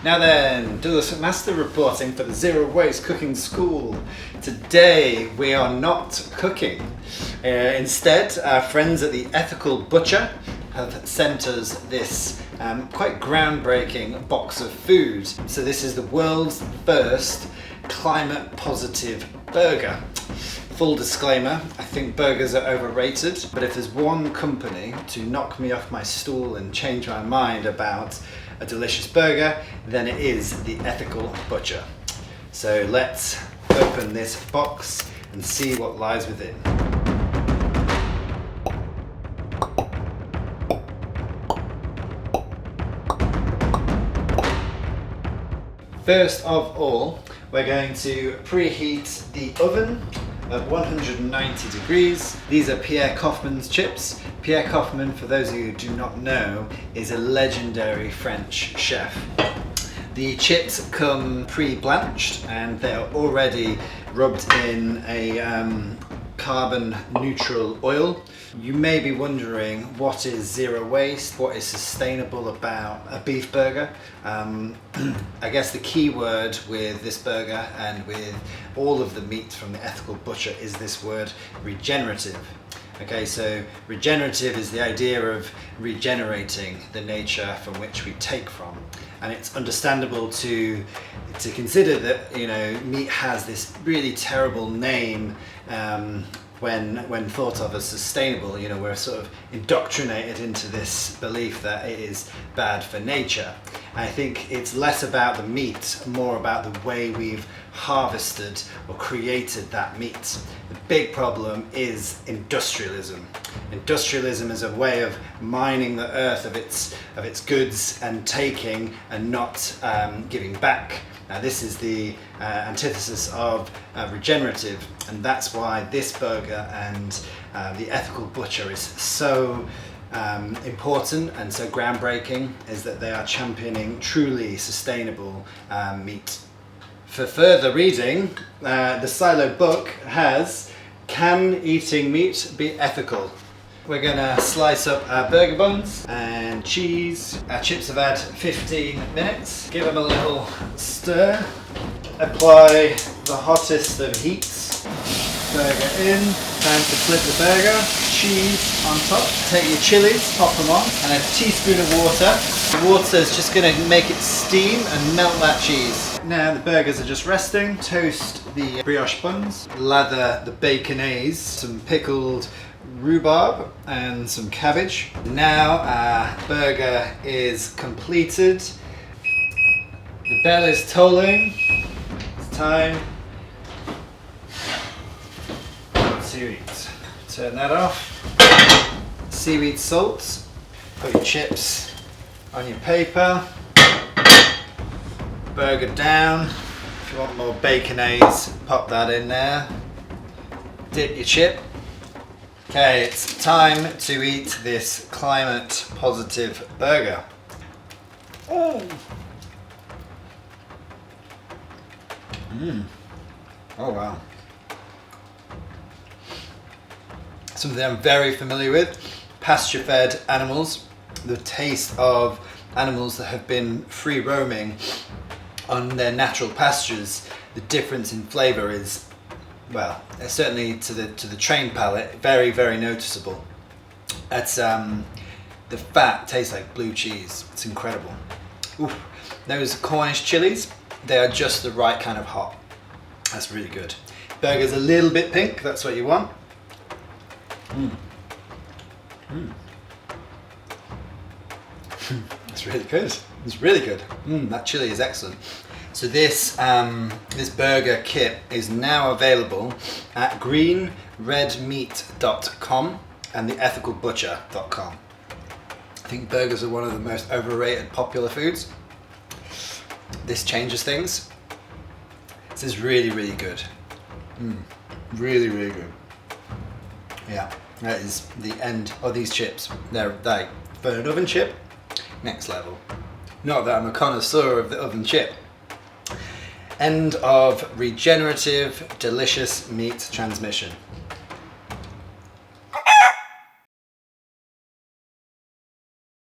Now then, Douglas Master reporting for the Zero Waste Cooking School. Today we are not cooking. Instead, our friends at the Ethical Butcher have sent us this quite groundbreaking box of food. So this is the world's first climate positive burger. Full disclaimer, I think burgers are overrated, but if there's one company to knock me off my stool and change my mind about a delicious burger, then it is the Ethical Butcher. So let's open this box and see what lies within. First of all, we're going to preheat the oven at 190 degrees. These are Pierre Kaufmann's chips. Pierre Kaufmann, for those of you who do not know, is a legendary French chef. The chips come pre-blanched and they are already rubbed in a carbon neutral oil. You may be wondering, what is zero waste? What is sustainable about a beef burger? I guess the key word with this burger and with all of the meat from the Ethical Butcher is this word regenerative. Okay, so regenerative is the idea of regenerating the nature from which we take from. And it's understandable to consider that, you know, meat has this really terrible name when thought of as sustainable. You know, we're sort of indoctrinated into this belief that it is bad for nature. And I think it's less about the meat, more about the way we've harvested or created that meat. The big problem is industrialism. Industrialism is a way of mining the earth of its goods and taking and not giving back. Now this is the antithesis of regenerative, and that's why this burger and the Ethical Butcher is so important and so groundbreaking, is that they are championing truly sustainable meat. For further reading, the Silo book has "Can Eating Meat Be Ethical?" We're gonna slice up our burger buns and cheese. Our chips have had 15 minutes. Give them a little stir. Apply the hottest of heats. Burger in. Time to flip the burger. Cheese on top. Take your chilies, pop them on, and a teaspoon of water. The water is just gonna make it steam and melt that cheese. Now the burgers are just resting. Toast the brioche buns. Lather the baconaise. Some pickled rhubarb and some cabbage. Now our burger is completed. The bell is tolling. It's time to eat. Turn that off. Seaweed salt. Put your chips on your paper. Burger down. If you want more baconaise, pop that in there. Dip your chip. Okay, it's time to eat this climate positive burger. Oh. Oh wow. Something I'm very familiar with. Pasture fed animals. The taste of animals that have been free roaming on their natural pastures. The difference in flavour is, well, certainly to the trained palate, very, very noticeable. It's the fat tastes like blue cheese. It's incredible. Ooh, those Cornish chilies, they are just the right kind of hot. That's really good. Burger's a little bit pink. That's what you want. It's really good. It's really good. That chili is excellent. So this burger kit is now available at greenredmeat.com and theethicalbutcher.com. I think burgers are one of the most overrated popular foods. This changes things. This is really, really good. Really, really good. Yeah, that is the end of these chips. They're like, for an oven chip, next level. Not that I'm a connoisseur of the oven chip. End of regenerative, delicious meat transmission.